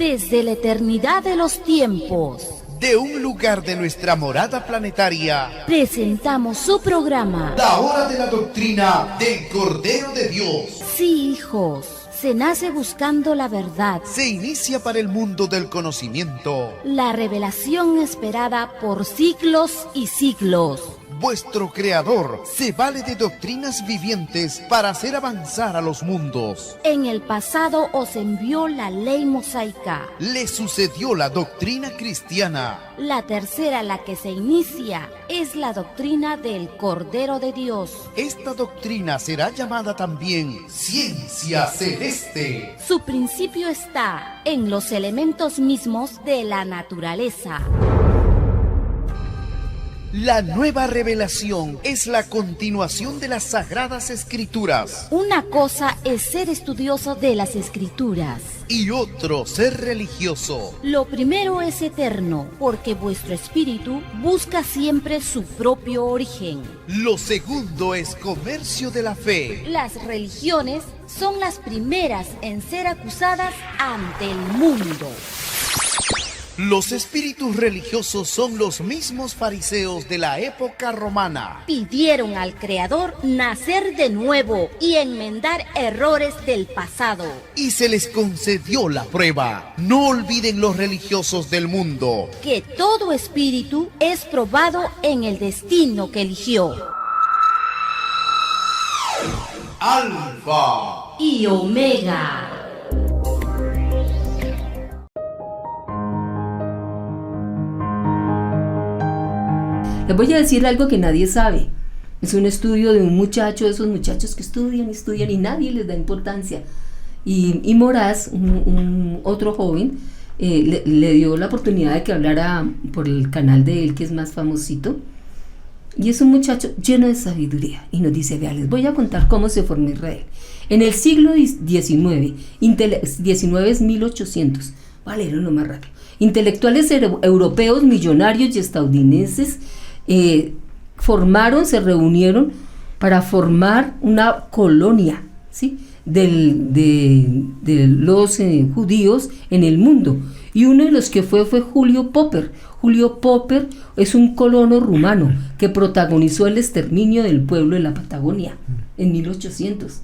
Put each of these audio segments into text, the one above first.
Desde la eternidad de los tiempos, de un lugar de nuestra morada planetaria, presentamos su programa, La Hora de la Doctrina del Cordero de Dios. Sí, hijos, se nace buscando la verdad, Se inicia para el mundo del conocimiento. la revelación esperada por siglos y siglos. Vuestro Creador se vale de doctrinas vivientes para hacer avanzar a los mundos. En el pasado os envió la ley mosaica. Le sucedió la doctrina cristiana. La tercera, la que se inicia, es la doctrina del Cordero de Dios. Esta doctrina será llamada también ciencia celeste. Su principio está en los elementos mismos de la naturaleza. La nueva revelación es la continuación de las Sagradas Escrituras. Una cosa es ser estudioso de las Escrituras. Y otro, ser religioso. Lo primero es eterno, porque vuestro espíritu busca siempre su propio origen. Lo segundo es comercio de la fe. Las religiones son las primeras en ser acusadas ante el mundo. Los espíritus religiosos son los mismos fariseos de la época romana. Pidieron al Creador nacer de nuevo y enmendar errores del pasado. Y se les concedió la prueba. No olviden los religiosos del mundo Que todo espíritu es probado en el destino que eligió. Alfa Y Omega. Les voy a decir algo que nadie sabe. Es un estudio de un muchacho, de esos muchachos que estudian y nadie les da importancia. Y Moraz, otro joven, le dio la oportunidad de que hablara por el canal de él, que es más famosito. Y es un muchacho lleno de sabiduría. Y nos dice, vea, les voy a contar cómo se formó Israel. En el siglo XIX, 19 es 1800, voy a leerlo lo más rápido. Intelectuales europeos, millonarios y estadounidenses se reunieron para formar una colonia, ¿sí?, de los judíos en el mundo. Y uno de los que fue Julio Popper. Julio Popper es un colono rumano que protagonizó el exterminio del pueblo de la Patagonia en 1800.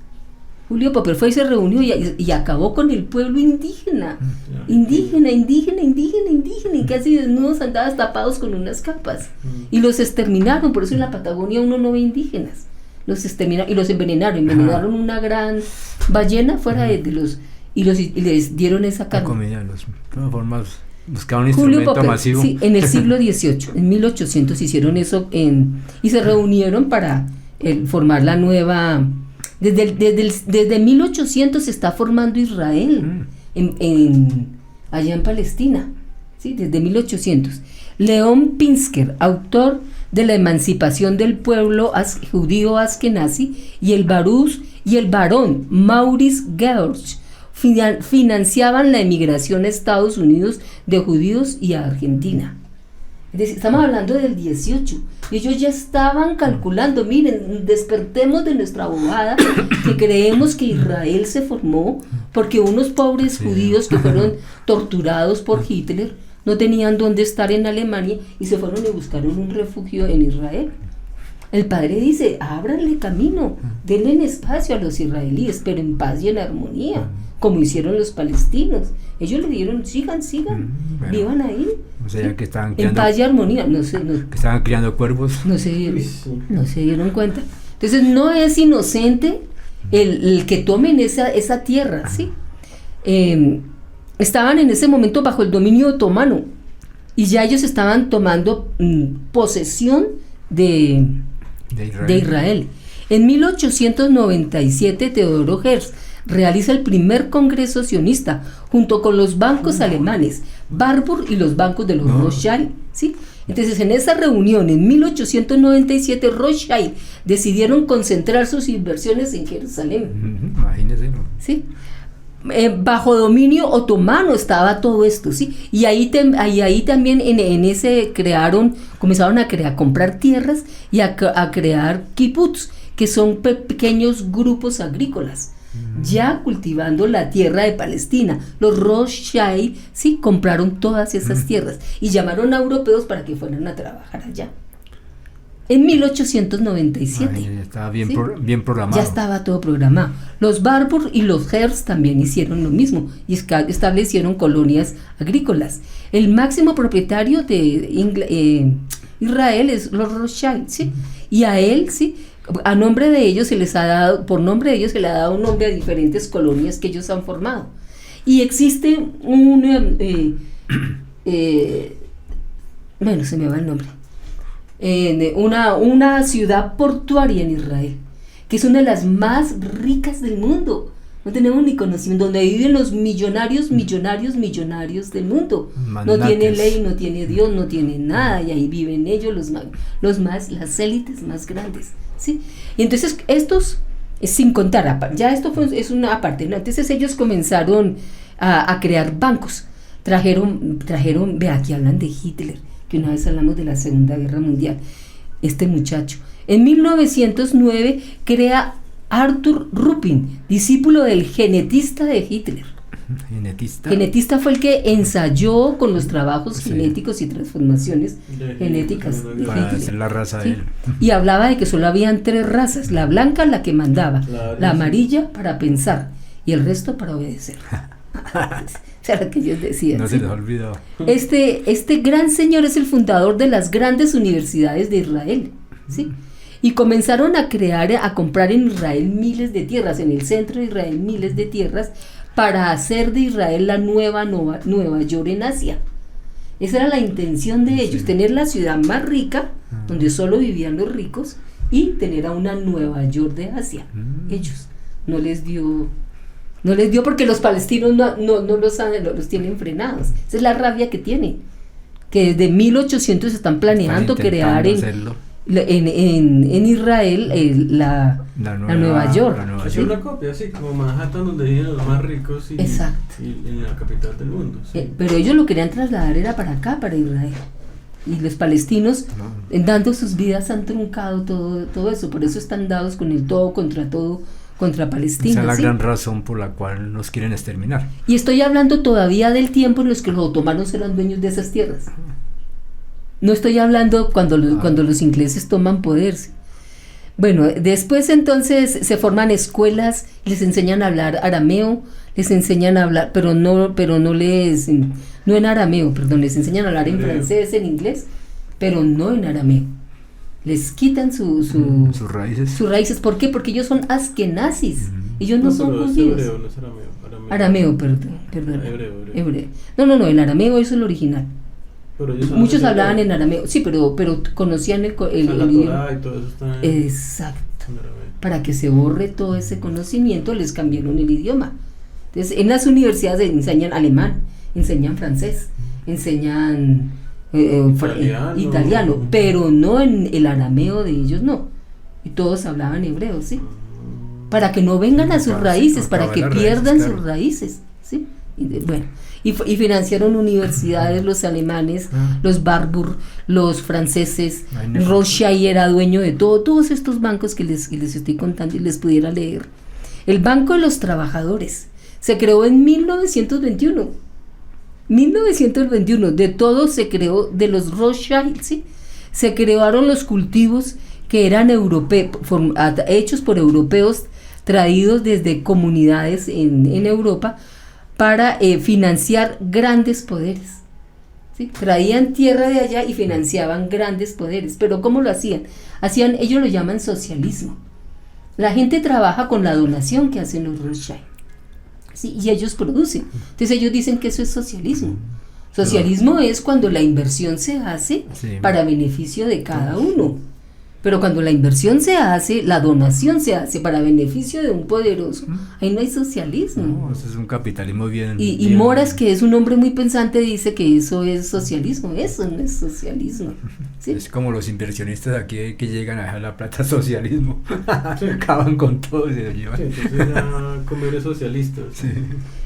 Julio Popper fue y se reunió y acabó con el pueblo indígena, y casi desnudos, andaban tapados con unas capas, y los exterminaron. Por eso en la Patagonia uno no ve indígenas, los exterminaron y los envenenaron una gran ballena fuera de los, y les dieron esa carne. Comida, de todas formas buscaban un Julio instrumento Popper, masivo. sí, en el siglo XVIII, en 1800 hicieron eso, y se reunieron para formar la nueva. Desde 1800 se está formando Israel allá en Palestina, ¿sí? Desde 1800. León Pinsker, autor de La emancipación del pueblo judío askenazi, y el barón Maurice George financiaban la emigración a Estados Unidos de judíos y a Argentina. Es decir, estamos hablando del 18. Ellos ya estaban calculando, miren, despertemos de nuestra bobada que creemos que Israel se formó porque unos pobres judíos que fueron torturados por Hitler no tenían dónde estar en Alemania y se fueron y buscaron un refugio en Israel. El padre dice, ábranle camino, denle espacio a los israelíes, pero en paz y en armonía, como hicieron los palestinos. Ellos le dieron, sigan, bueno, vivan ahí, o sea, que estaban en paz y armonía. Que estaban criando cuervos. No se dieron cuenta. Entonces no es inocente el que tomen esa tierra, ¿sí? Estaban en ese momento bajo el dominio otomano y ya ellos estaban tomando posesión de Israel. En 1897 Teodoro Herzl realiza el primer congreso sionista junto con los bancos alemanes, Warburg y los bancos de los Rothschild, ¿sí? Entonces en esa reunión en 1897 Rothschild decidieron concentrar sus inversiones en Jerusalén. Imagínense, ¿no? ¿Sí? Bajo dominio otomano estaba todo esto, ¿sí? Y ahí también en ese comenzaron a comprar tierras y a crear kibbutz, que son pequeños grupos agrícolas, ya cultivando la tierra de Palestina. Los Rothschild, sí, compraron todas esas tierras y llamaron a europeos para que fueran a trabajar allá. En 1897. Ay, ya estaba bien, ¿sí? Bien programado. Ya estaba todo programado. Los Barbour y los Hearst también hicieron lo mismo y establecieron colonias agrícolas. El máximo propietario de Israel es los Rothschild, ¿sí? Y a él, ¿sí? A nombre de ellos se les ha dado, por nombre de ellos se le ha dado un nombre a diferentes colonias que ellos han formado. Y existe bueno, se me va el nombre. Una ciudad portuaria en Israel, que es una de las más ricas del mundo. No tenemos ni conocimiento, donde viven los millonarios del mundo. Magnates. No tiene ley, no tiene Dios, no tiene nada, y ahí viven ellos, las élites más grandes, ¿sí? Y entonces estos, sin contar, ya esto es una parte, ¿no? Entonces ellos comenzaron a crear bancos. Trajeron, ve, aquí hablan de Hitler, que una vez hablamos de la Segunda Guerra Mundial. Este muchacho, en 1909 crea Arthur Ruppin, discípulo del genetista de Hitler. Genetista fue el que ensayó con los trabajos genéticos y transformaciones genéticas de para Hitler, hacer la raza ¿sí? de él. Y hablaba de que solo habían 3 razas: la blanca, la que mandaba, la amarilla para pensar y el resto para obedecer. O sea, lo que ellos decían. No ¿sí? se les olvidó. Este gran señor es el fundador de las grandes universidades de Israel, ¿sí? Y comenzaron a comprar en Israel miles de tierras, en el centro de Israel miles de tierras, para hacer de Israel la Nueva York en Asia. Esa era la intención de ellos, tener la ciudad más rica, donde solo vivían los ricos, y tener a una Nueva York de Asia. Ellos no les dio porque los palestinos no los tienen frenados. Esa es la rabia que tienen, que desde 1800 están planeando crear en Israel la Nueva York. Es ¿sí? una copia, así como Manhattan, donde viven los más ricos y en la capital del mundo. Sí. Pero ellos lo querían trasladar era para acá, para Israel. Y los palestinos, dando sus vidas, han truncado todo eso. Por eso están dados con el todo contra Palestina. Esa es la ¿sí? gran razón por la cual nos quieren exterminar. Y estoy hablando todavía del tiempo en los que los otomanos eran dueños de esas tierras. No estoy hablando cuando los ingleses toman poder. ¿sí? Bueno, después entonces se forman escuelas, les enseñan a hablar arameo, les enseñan a hablar, pero no en arameo, perdón, les enseñan a hablar en francés, en inglés, pero no en arameo. Les quitan sus raíces. ¿Por qué? Porque ellos son askenazis. Ellos no son judíos. Hebreo, no es arameo, perdón. Hebreo. No, el arameo es el original. Muchos hablaban en arameo, sí, pero conocían el idioma. Y todo eso está exacto. Para que se borre todo ese conocimiento, les cambiaron el idioma. Entonces, en las universidades enseñan alemán, enseñan francés, enseñan italiano, pero no en el arameo de ellos, no. Y todos hablaban hebreo, ¿sí? Para que no vengan a sus raíces, para que pierdan sus raíces, ¿sí? Y financiaron universidades los alemanes, los Barbour, los franceses. Rothschild era dueño de todos estos bancos que les estoy contando y les pudiera leer. El Banco de los Trabajadores se creó en 1921. De todo se creó, de los Rothschild, ¿sí? Se crearon los cultivos que eran hechos por europeos, traídos desde comunidades en Europa, para financiar grandes poderes. ¿sí? Traían tierra de allá y financiaban grandes poderes. Pero ¿cómo lo hacían? Ellos lo llaman socialismo. La gente trabaja con la donación que hacen los Rothschild. ¿sí? Y ellos producen. Entonces ellos dicen que eso es socialismo. Socialismo es cuando la inversión se hace para beneficio de cada uno. Pero cuando la inversión se hace, la donación se hace para beneficio de un poderoso, ahí no hay socialismo. No, eso es un capitalismo bien... Y Moras, que es un hombre muy pensante, dice que eso es socialismo. Eso no es socialismo. ¿sí? Es como los inversionistas aquí que llegan a dejar la plata socialismo. Acaban con todo y se lo llevan. Sí, entonces ya comer socialistas. Sí.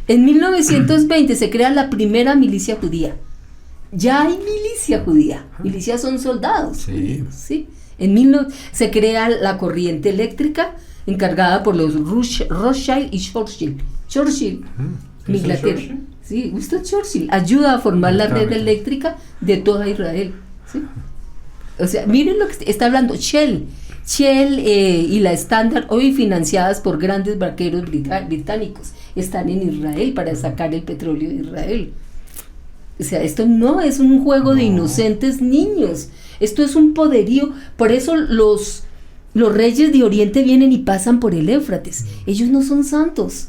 En 1920 se crea la primera milicia judía. Ya hay milicia judía. Milicias son soldados. Sí. ¿sí? Se crea la corriente eléctrica, encargada por los Rothschild y Churchill. En Inglaterra. Sí, Winston Churchill ayuda a formar la red eléctrica de toda Israel. ¿Sí? O sea, miren lo que está hablando Shell y la Standard Oil, financiadas por grandes banqueros británicos, están en Israel para sacar el petróleo de Israel. O sea, esto no es un juego de inocentes niños, esto es un poderío. Por eso los reyes de Oriente vienen y pasan por el Éufrates. Ellos no son santos,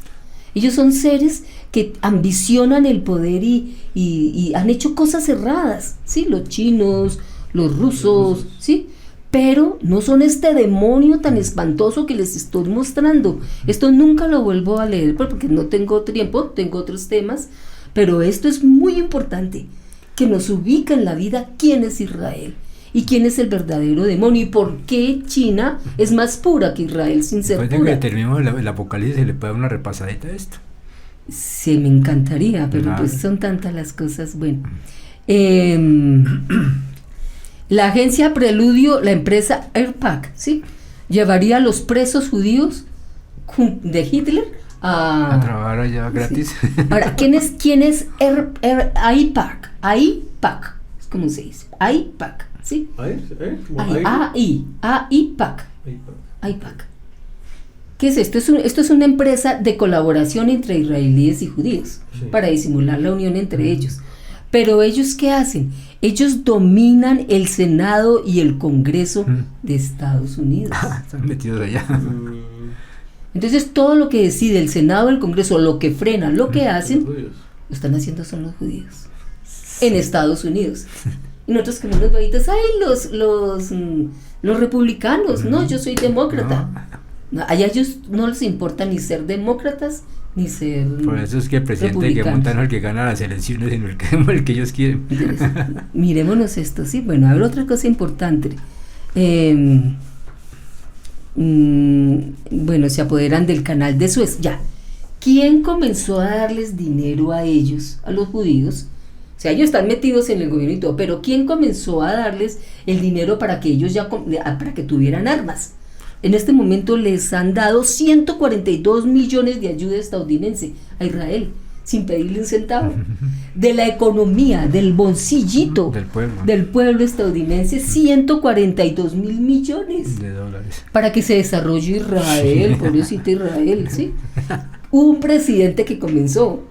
ellos son seres que ambicionan el poder y han hecho cosas erradas, ¿sí? Los chinos, los rusos, ¿sí? Pero no son este demonio tan espantoso que les estoy mostrando. Esto nunca lo vuelvo a leer porque no tengo tiempo, tengo otros temas, pero esto es muy importante, que nos ubica en la vida quién es Israel y quién es el verdadero demonio y por qué China es más pura que Israel sin ser Después pura. de que terminemos el Apocalipsis, ¿se le puede dar una repasadita a esto? Sí, me encantaría, pero Claro. pues son tantas las cosas. Bueno, la agencia Preludio, la empresa Airpac, ¿sí? Llevaría a los presos judíos de Hitler A trabajar allá gratis. Sí. Ahora, ¿quién es AIPAC? AIPAC, ¿cómo se dice? AIPAC, ¿sí? AIPAC. AIPAC. ¿Qué es esto? Esto es una empresa de colaboración entre israelíes y judíos, Sí. para disimular la unión entre ellos. Pero ellos, ¿qué hacen? Ellos dominan el Senado y el Congreso de Estados Unidos. Están metidos allá. Entonces todo lo que decide el Senado, el Congreso, lo que frena, lo que hacen, Judíos. lo están haciendo son los judíos en Estados Unidos. Y nosotros como unos bebitos, ay, los republicanos, no, yo soy demócrata. No, allá ellos no les importa ni ser demócratas ni ser Por eso es que el presidente que monta no es el que gana las elecciones, sino el que ellos quieren. Entonces, miremonos esto, sí. Bueno, a ver, otra cosa importante. Bueno, se apoderan del canal de Suez. Ya. ¿Quién comenzó a darles dinero a ellos, a los judíos? O sea, ellos están metidos en el gobierno y todo, pero ¿quién comenzó a darles el dinero para que ellos para que tuvieran armas? En este momento les han dado 142 millones de ayuda estadounidense a Israel, sin pedirle un centavo. De la economía, del bolsillito del pueblo estadounidense, 142 mil millones de dólares para que se desarrolle Israel, pobrecito Israel, ¿sí? Hubo un presidente que comenzó.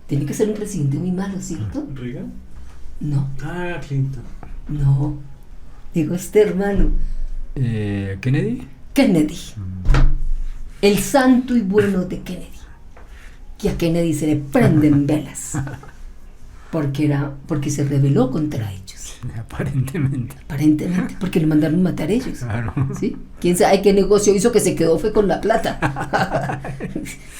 Tiene que ser un presidente muy malo, ¿cierto? ¿Reagan? No, Clinton. no. Digo, este hermano. ¿Kennedy? Kennedy. El santo y bueno de Kennedy. Que a Kennedy se le prenden velas. Porque se rebeló contra ellos. Aparentemente. Aparentemente, porque le mandaron matar ellos. Claro. ¿Sí? ¿Quién sabe qué negocio hizo que se quedó fue con la plata?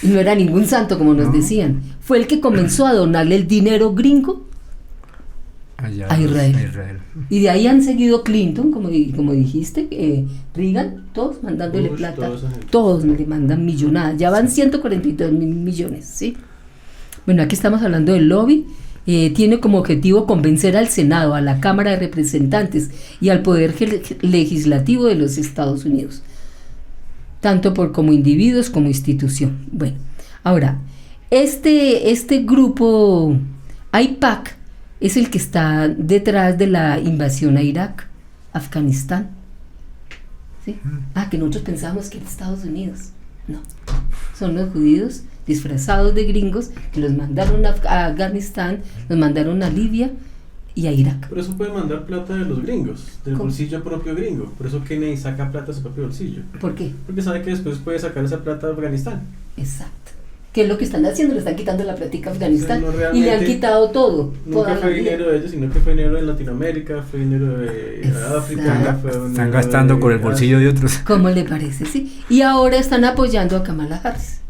Y no era ningún santo, como nos decían. Fue el que comenzó a donarle el dinero gringo Allá a Israel. Y de ahí han seguido Clinton, como dijiste, Reagan, todos mandándole Bush, plata. todos Todos le mandan millonadas. Ya van 142 mil millones, ¿sí? Bueno, aquí estamos hablando del lobby. Tiene como objetivo convencer al Senado, a la Cámara de Representantes y al Poder Legislativo de los Estados Unidos, tanto como individuos como institución. Bueno, ahora, este grupo AIPAC es el que está detrás de la invasión a Irak, Afganistán. ¿Sí? Que nosotros pensábamos que era Estados Unidos. No, son los judíos disfrazados de gringos que los mandaron a Afganistán, los mandaron a Libia y a Irak. Por eso puede mandar plata de los gringos, del ¿Cómo? bolsillo propio gringo. Por eso Kennedy saca plata de su propio bolsillo. ¿Por qué? Porque sabe que después puede sacar esa plata de Afganistán. Exacto. ¿Qué es lo que están haciendo? Le están quitando la platica a Afganistán No, y le han realmente quitado todo. Nunca fue dinero de ellos, sino que fue dinero de Latinoamérica, fue dinero de África. Están gastando con el bolsillo de otros. ¿Cómo le parece? Sí. Y ahora están apoyando a Kamala Harris.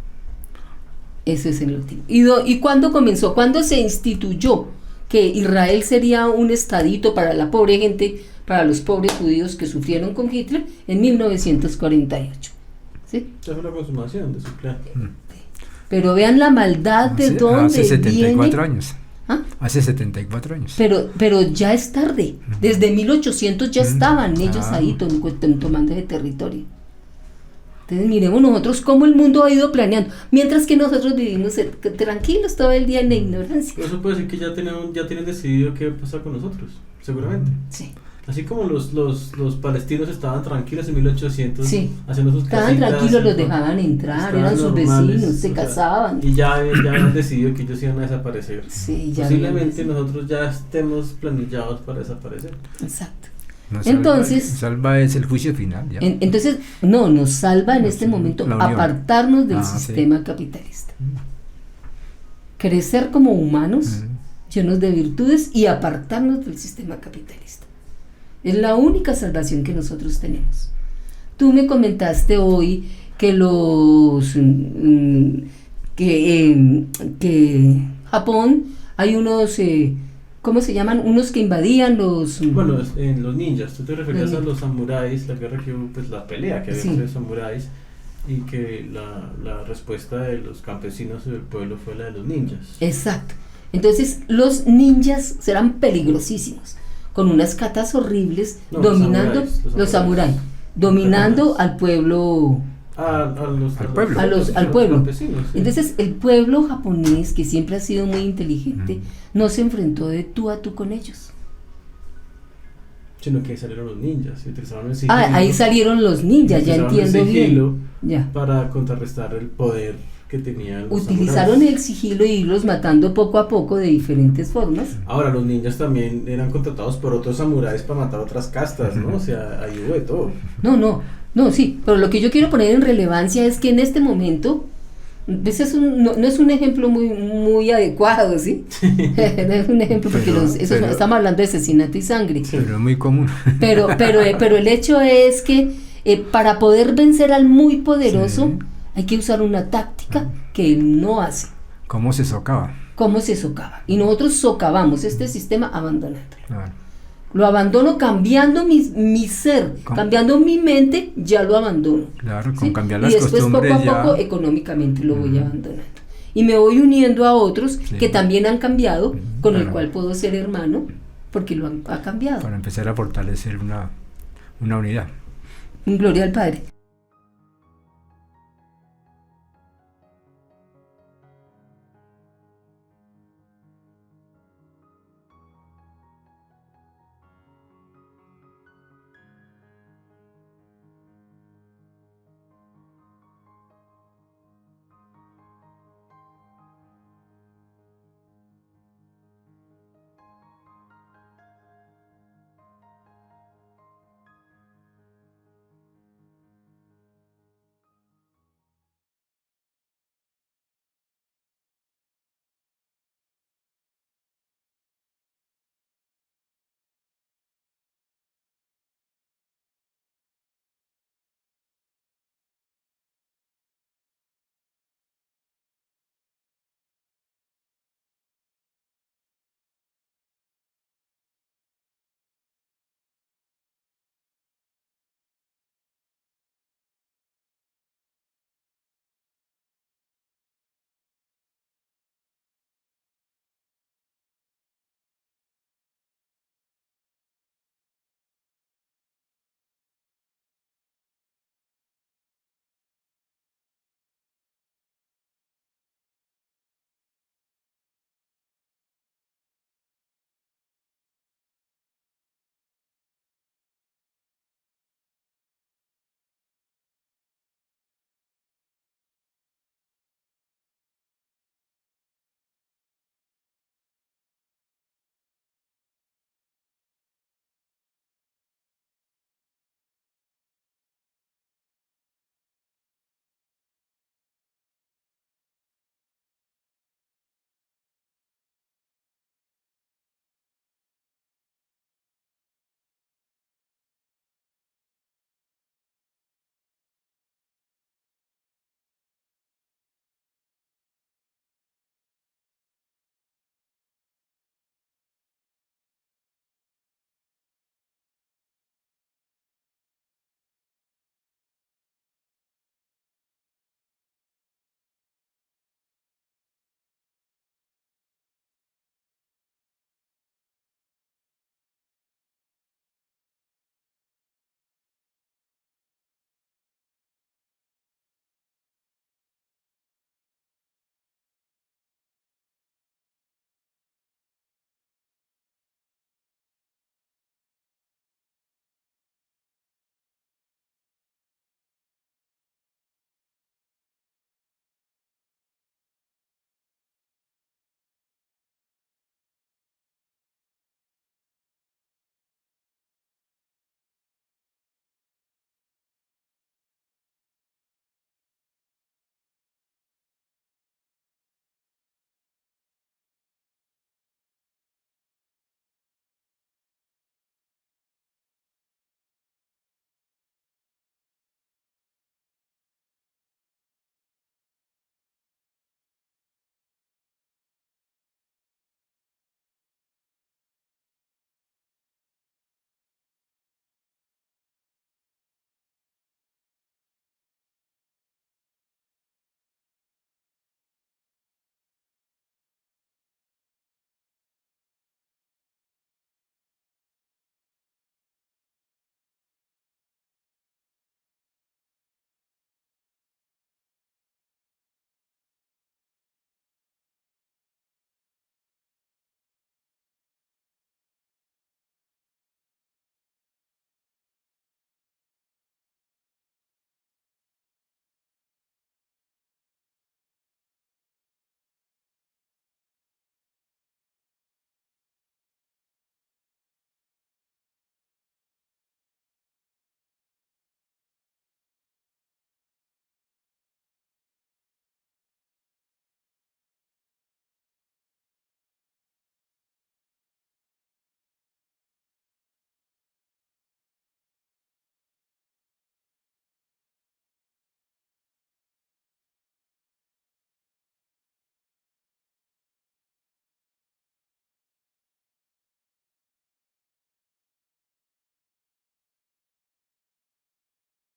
Eso es el último. ¿Y cuándo comenzó? ¿Cuándo se instituyó que Israel sería un estadito para la pobre gente, para los pobres judíos que sufrieron con Hitler? En 1948. ¿Sí? Esa fue la consumación de su plan. Pero vean la maldad de dónde Hace 74 viene. años. ¿Ah? Hace 74 años. Pero ya es tarde. Desde 1800 ya estaban ellos ahí tomando ese territorio. Entonces miremos nosotros cómo el mundo ha ido planeando, mientras que nosotros vivimos tranquilos todo el día en la ignorancia. Pero eso puede decir que ya tienen decidido qué pasa con nosotros, seguramente. Sí. Así como los palestinos estaban tranquilos en 1800, Sí. haciendo sus Estaban casitas, tranquilos, los dejaban entrar, eran sus normales, vecinos, se o sea, casaban. y ya habían decidido que ellos iban a desaparecer. Sí, ya Posiblemente habían nosotros ya estemos planillados para desaparecer. Exacto. No, Entonces, salva es el juicio final. Ya. Entonces, no, nos salva en este momento la unión. apartarnos del Sí. sistema capitalista. Crecer como humanos, llenos de virtudes y apartarnos del sistema capitalista. Es la única salvación que nosotros tenemos. Tú me comentaste hoy que que Japón hay unos ¿cómo se llaman? Unos que invadían los... Bueno, en los ninjas, tú te referías Los a los samuráis, la guerra que hubo, pues la pelea que había Sí. entre samuráis, y que la respuesta de los campesinos del pueblo fue la de los ninjas. Exacto. Entonces los ninjas serán peligrosísimos, con unas catas horribles, No, dominando los samuráis. Dominando al pueblo, Al pueblo. al pueblo. campesinos, sí. Entonces el pueblo japonés, que siempre ha sido muy inteligente, no se enfrentó de tú a tú con ellos. Sino que salieron los ninjas y utilizaron el sigilo. Ahí salieron los ninjas, ya utilizaron el entiendo sigilo bien. Ya. para contrarrestar el poder que tenían los Utilizaron samuráis. el sigilo y irlos matando poco a poco de diferentes formas. Ahora, los ninjas también eran contratados por otros samuráis para matar otras castas, ¿no? O sea, ahí hubo de todo. No, sí, pero lo que yo quiero poner en relevancia es que en este momento, pues no es un ejemplo muy adecuado, ¿sí? No es un ejemplo porque estamos hablando de asesinato y sangre. Pero es muy común. Pero el hecho es que para poder vencer al muy poderoso, Sí. hay que usar una táctica que él no hace. ¿Cómo se socava? ¿Cómo se socava? Y nosotros socavamos este sistema abandonándolo. Claro. Lo abandono cambiando mi ser, ¿Cómo? cambiando mi mente, ya lo abandono. Claro, con ¿sí? cambiar Y las después costumbres poco a poco ya. económicamente lo voy abandonando. Y me voy uniendo a otros Sí. que también han cambiado, con el Claro. cual puedo ser hermano, porque ha cambiado. Para empezar a fortalecer una unidad. Gloria al Padre.